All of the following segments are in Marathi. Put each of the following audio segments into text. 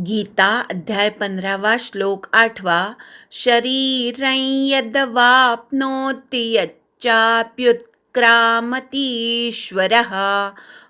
गीता अध्याय 15 श्लोक 8 शरीरं यद्वाप्नोति यच्चाप्युत्क्रामतीश्वरः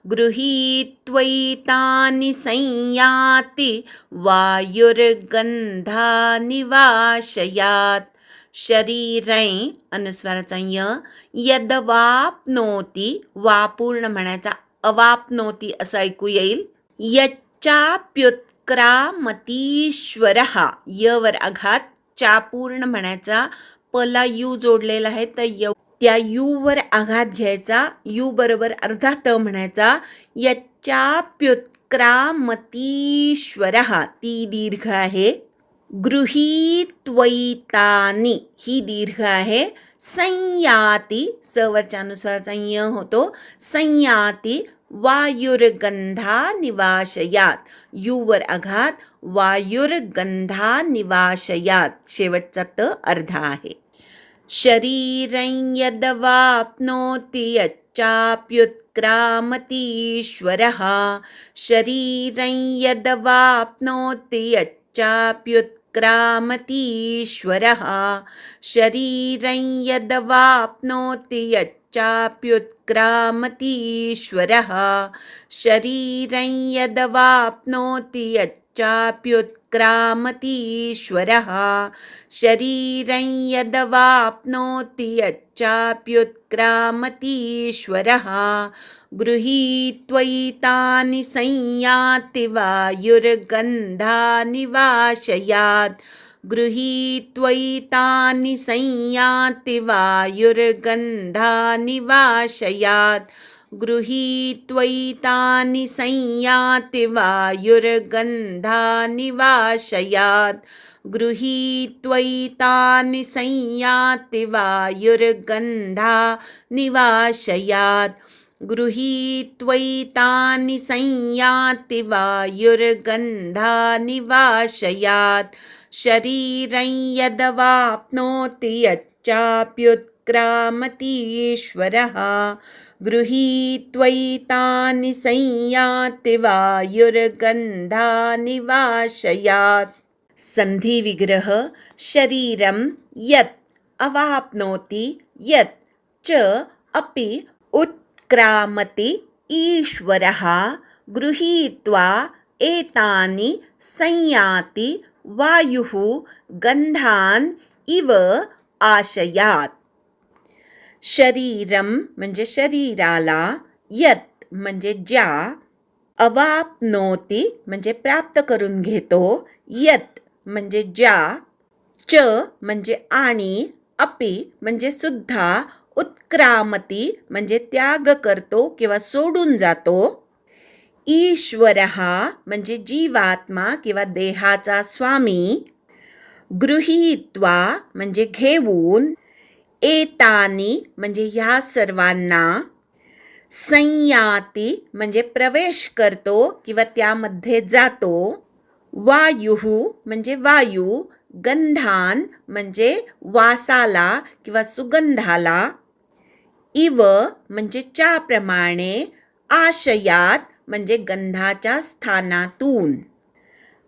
गृहीत्वैतानि संयाति वायुर्गन्धानिवाशयात्. शरीरं अनुस्वाराचा य, यद्वाप्नोति वा पूर्ण म्हणायचा, अवाप्नोति असं ऐकू येईल. यच्चाप्युत्क्रामतीश्वरः, य वर आघात, चा पूर्ण म्हणायचा, पला यू जोडलेला आहे तर त्या यू वर आघात घ्यायचा, यू बरोबर अर्धा त म्हणायचा. यच्चाप्युत्क्रामतीश्वरः, ती दीर्घ आहे. गृहीत्वैतानि, ही दीर्घ आहे. संयाति, स वरच्या अनुस्वाराचा य होतो, संयाति वायुर्गंधा निवाशयात, यू वर आघात, वायुर्गंधा निवाशयात, शेवटचा त अर्धा आहे. शरीरं यद्वाप्नोति यच्चाप्युत्क्रामतीश्वरः शरीरं यद्वाप्नोति यच्चाप्युत्क्रामतीश्वरः शरीरं यद्वाप्नोति यच्चाप्युत्क्रामतीश्वरः शरीरं यद्वाप्नोति यच्चाप्युत्क्रामतीश्वरः शरीरं यद्वाप्नोति यच्चाप्युत्क्रामतीश्वरः गृहीत्वैतानि संयाति वायुर्गन्धानिवाशयात् गृहीत्वैतानि संयाति वायुर्गन्धानिवाशयात् गृहीत्वैतानि संयाति वायुर्गन्धानिवाशयात् गृहीत्वैतानि संयाति वायुर्गन्धानिवाशयात् गृहीत्वैतानि संयाति वायुर्गन्धानिवाशयात् शरीरं यद्वाप्नोति यच्चाप्युत्क्रामतीश्वरः गृहीत्वैतानि संयाति वायुर्गन्धानिवाशयात्. संधि विग्रह. शरीरं यत् अवाप्नोति यत् च अपि उत्क्रामति ईश्वरः गृहीत्वा एतानि संयाति वायुः गंधान इव आशयात्. शरीरम म्हणजे शरीराला, यत म्हणजे ज्या, अवाप्नोति म्हणजे प्राप्त करून घेतो, यत म्हणजे ज्या, च म्हणजे आणि, अपि म्हणजे सुद्धा, उत्क्रामती म्हणजे त्याग करतो किंवा सोडून जातो, ईश्वरः म्हणजे जीवात्मा किंवा देहाचा स्वामी, गृहीत्वा म्हणजे घेऊन, एतानी म्हणजे ह्या सर्वांना, संयाती म्हणजे प्रवेश करतो किंवा त्यामध्ये जातो, वायुः म्हणजे वायू, गंधान म्हणजे वासाला किंवा सुगंधाला, इव म्हणजे च्याप्रमाणे, आशयात म्हणजे गंधाच्या स्थानातून.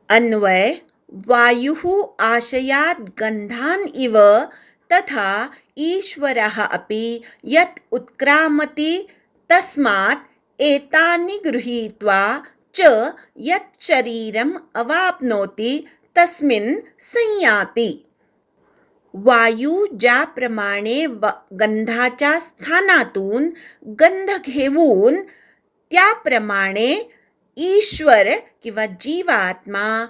अन्वय. वायुः आशयात गंधान इव तथा ईश्वरः अपि यत् उत्क्रामति तस्मात् एतानि गृहीत्वा च यत् शरीरम् अवाप्नोति तस्मिन् संयाति. वायू ज्याप्रमाणे गंधाच्या स्थानातून गंध घेऊन, त्याप्रमाणे ईश्वर किंवा जीवात्मा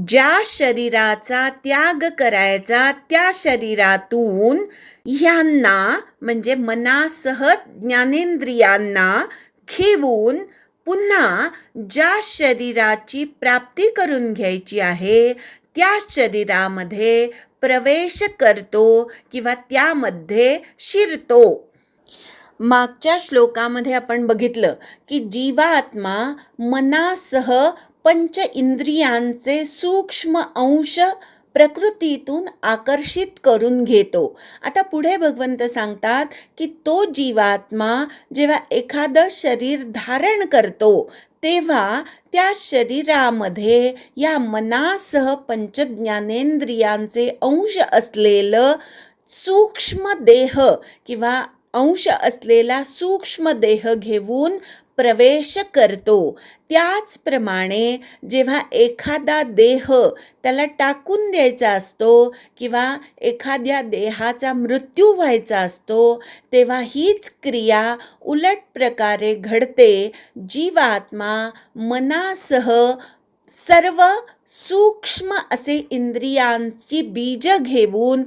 ज्या शरीराचा त्याग करायचा त्या शरीरातून ह्यांना म्हणजे मनासह ज्ञानेंद्रियांना घेऊन पुन्हा ज्या शरीराची प्राप्ती करून घ्यायची आहे त्या शरीरामध्ये प्रवेश करतो किंवा त्यामध्ये शिरतो. मागच्या श्लोकामध्ये आपण बघितलं की जीवात्मा मनासह पंच इंद्रियांचे सूक्ष्म अंश प्रकृतीतून आकर्षित करून घेतो. आता पुढे भगवंत सांगतात की तो जीवात्मा जेव्हा एखादं शरीर धारण करतो तेव्हा त्या शरीरामध्ये या मनासह पंचज्ञानेंद्रियांचे अंश असलेलं सूक्ष्म देह किंवा अंश असलेला सूक्ष्म देह घेऊन प्रवेश करतो. त्याचप्रमाणे जेव्हा एखादा देह त्याला टाकून द्यायचा असतो किंवा एखाद्या देहाचा मृत्यू व्हायचा असतो तेव्हा हीच क्रिया उलट प्रकारे घडते. जीवात्मा मनासह सर्व सूक्ष्म असे इंद्रियांची बीज घेऊन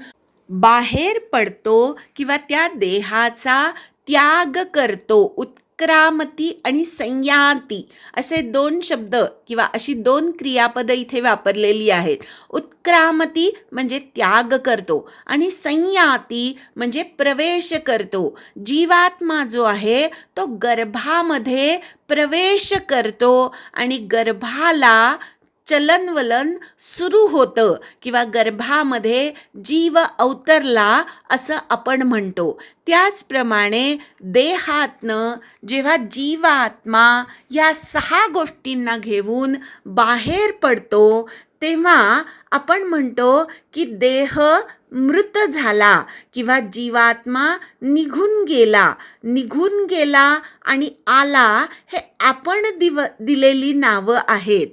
बाहेर पडतो किंवा त्या देहाचा त्याग करतो. उत्क्रामती आणि संयाती असे 2 शब्द किंवा अशी 2 क्रियापदं इथे वापरलेली आहेत. उत्क्रामती म्हणजे त्याग करतो आणि संयाती म्हणजे प्रवेश करतो. जीवात्मा जो आहे तो गर्भामध्ये प्रवेश करतो आणि गर्भाला चलनवलन सुरू होतं किंवा गर्भामध्ये जीव अवतरला असं आपण म्हणतो. त्याचप्रमाणे देहातनं जेव्हा जीवात्मा या 6 गोष्टींना घेऊन बाहेर पडतो तेव्हा आपण म्हणतो की देह मृत झाला किंवा जीवात्मा निघून गेला आणि आला हे आपण दिलेली नावं आहेत.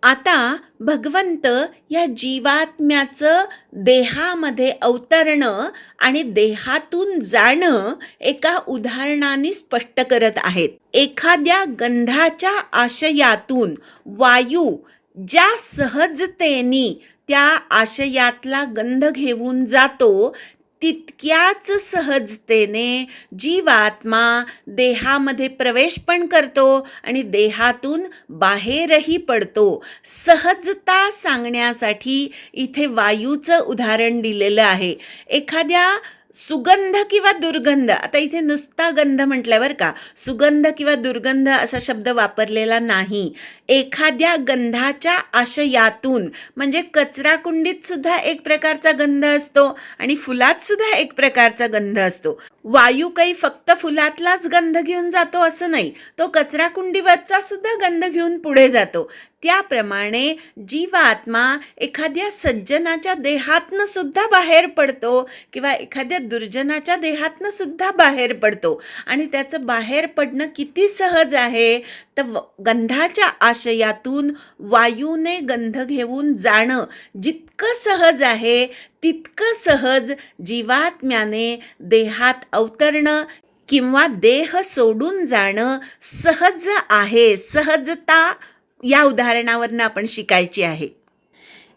आता भगवंत या जीवात्म्याचं देहामध्ये अवतरणं आणि देहातून जाणं एका उदाहरणाने स्पष्ट करत आहेत. एखाद्या गंधाच्या आशयातून वायू ज्या सहजतेने त्या आशयातला गंध घेऊन जातो तितक्याच सहजतेने जीवात्मा देहामध्ये प्रवेश पण करतो आणि देहातून बाहेरही पडतो. सहजता सांगण्यासाठी इथे वायूचं उदाहरण दिलेलं आहे. एखाद्या सुगंध किंवा दुर्गंध, आता इथे नुसता गंध म्हटलं बरं का, सुगंध किंवा दुर्गंध असा शब्द वापरलेला नाही. एखाद्या गंधाच्या आशयातून म्हणजे कचराकुंडीत सुद्धा एक प्रकारचा गंध असतो आणि फुलात सुद्धा एक प्रकारचा गंध असतो. वायू काही फक्त फुलातलाच गंध घेऊन जातो असं नाही, तो कचराकुंडीवरचा सुद्धा गंध घेऊन पुढे जातो. त्याप्रमाणे जीवात्मा एखाद्या सज्जनाच्या देहातनं सुद्धा बाहेर पडतो किंवा एखाद्या दुर्जनाच्या देहातनं सुद्धा बाहेर पडतो आणि त्याचं बाहेर पडणं किती सहज आहे तर गंधाच्या आशयातून वायूने गंध घेऊन जाणं जितकं सहज आहे तितकं सहज जीवात्म्याने देहात अवतरणं किंवा देह सोडून जाणं सहज आहे. सहजता या उदाहरणावरनं आपण शिकायची आहे.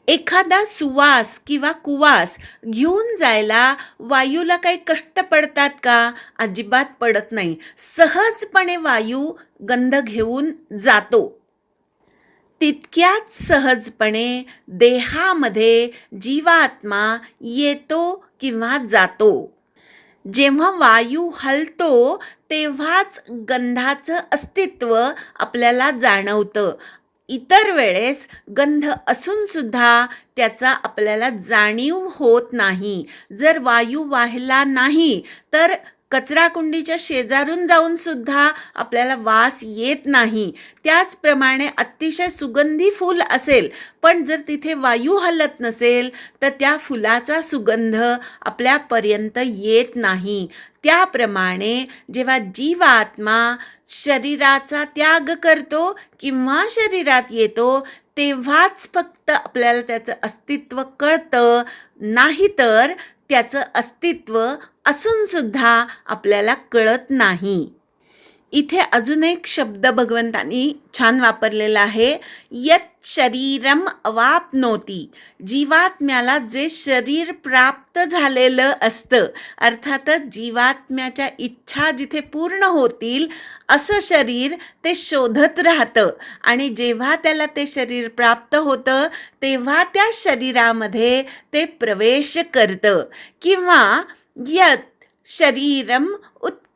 एखादा सुवास किंवा कुवास घेऊन जायला वायूला काही कष्ट पडतात का? अजिबात पडत नाही. सहजपणे वायू गंध घेऊन जातो. तितक्याच सहजपणे देहामध्ये जीवात्मा येतो किंवा जातो. जेव्हा वायू हलतो तेव्हाच गंधाचं अस्तित्व आपल्याला जाणवतं. इतर वेळेस गंध असून सुद्धा त्याचा आपल्याला जाणीव होत नाही. जर वायू वाहिला नाही तर कचराकुंडीच्या शेजारून जाऊन सुद्धा आपल्याला वास येत नाही. त्याचप्रमाणे अतिशय सुगंधी फूल असेल पण जर तिथे वायू हलत नसेल तर त्या फुलाचा सुगंध आपल्यापर्यंत येत नाही. त्याप्रमाणे जेव्हा जीवात्मा शरीराचा त्याग करतो किंवा शरीरात येतो तेव्हाच फक्त आपल्याला त्याचं अस्तित्व कळतं, नाहीतर त्याचं अस्तित्व असून सुद्धा आपल्याला कळत नाही. इथे अजून एक शब्द भगवंतांनी छान वापरलेला आहे, यत् शरीरम अवाप्नोती. जीवात्म्याला जे शरीर प्राप्त झालेलं असतं, अर्थातच जीवात्म्याच्या इच्छा जिथे पूर्ण होतील असं शरीर ते शोधत राहतं आणि जेव्हा त्याला ते शरीर प्राप्त होतं तेव्हा त्या शरीरामध्ये ते प्रवेश करतं. किंवा यत् शरीरम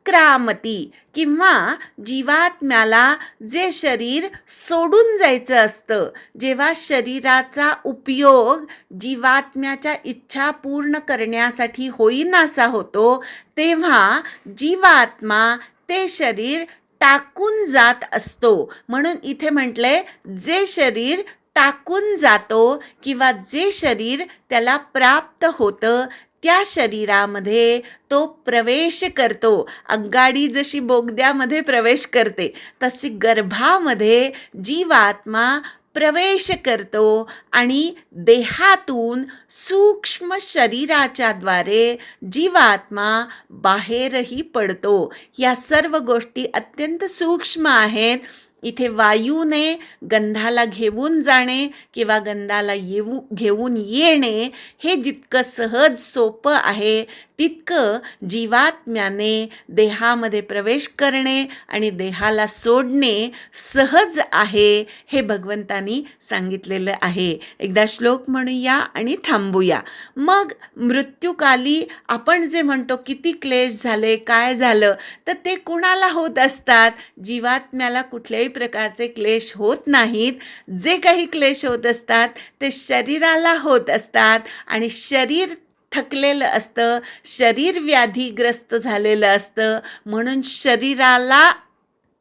क्रामती किंवा जीवात्म्याला जे शरीर सोडून जायचं असतं, जेव्हा शरीराचा उपयोग जीवात्म्याच्या इच्छा पूर्ण करण्यासाठी होईनासा होतो, तेव्हा जीवात्मा ते शरीर टाकून जात असतो. म्हणून इथे म्हटलंय जे शरीर टाकून जातो किंवा जे शरीर त्याला प्राप्त होतं त्या शरीरामध्ये तो प्रवेश करतो. आगगाडी जशी बोगद्यामध्ये प्रवेश करते तशी गर्भामध्ये जीवात्मा प्रवेश करतो आणि देहातून सूक्ष्म शरीराच्या द्वारे जीवात्मा बाहेरही पडतो. या सर्व गोष्टी अत्यंत सूक्ष्म आहेत. इथे वायूने गंधाला घेऊन जाणे किंवा गंधाला घेऊन येणे हे जितकं सहज सोपं आहे, तितकं जीवात्म्याने देहामध्ये प्रवेश करणे आणि देहाला सोडणे सहज आहे, हे भगवंतांनी सांगितलेलं आहे. एकदा श्लोक म्हणूया आणि थांबूया. मग मृत्यूकाली आपण जे म्हणतो किती क्लेश झाले, काय झालं, तर ते कुणाला होत असतात? जीवात्म्याला कुठल्याही प्रकारचे क्लेश होत नाहीत. जे काही क्लेश होत असतात ते शरीराला होत असतात आणि शरीर थकलेलं असतं, शरीर व्याधीग्रस्त झालेलं असतं, म्हणून शरीराला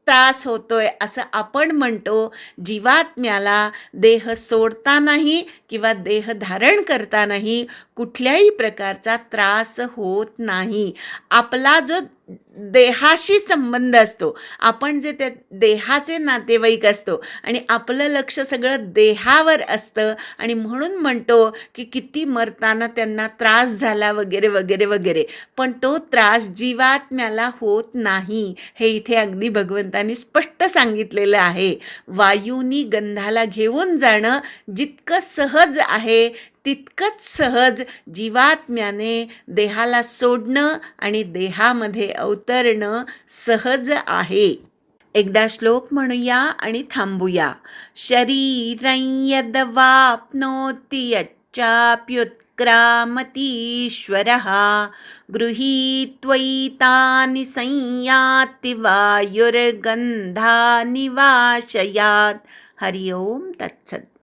त्रास होतोय असं आपण म्हणतो. जीवात्म्याला देह सोडतानाही किंवा देह धारण करतानाही कुठल्याही प्रकारचा त्रास होत नाही. आपला जो देहाशी संबंध असतो, आपण जे त्या देहाचे नातेवाईक असतो आणि आपलं लक्ष सगळं देहावर असतं आणि म्हणून म्हणतो की किती मरताना त्यांना त्रास झाला वगैरे वगैरे वगैरे, पण तो त्रास जीवात्म्याला होत नाही. हे इथे अगदी भगवंतांनी स्पष्ट सांगितलेलं आहे. वायूनी गंधाला घेऊन जाणं जितकं सहज आहे तितकंच सहज जीवात्म्याने देहाला सोडणं आणि देहामध्ये अवतरणं सहज आहे. एकदा श्लोक म्हणूया आणि थांबूया. शरीरं यद्वाप्नोति यच्चाप्युत्क्रामतीश्वरः गृहीत्वैतानि संयाति वायुर्गन्धानि वाशयात्. हरि ओम तत्सत्.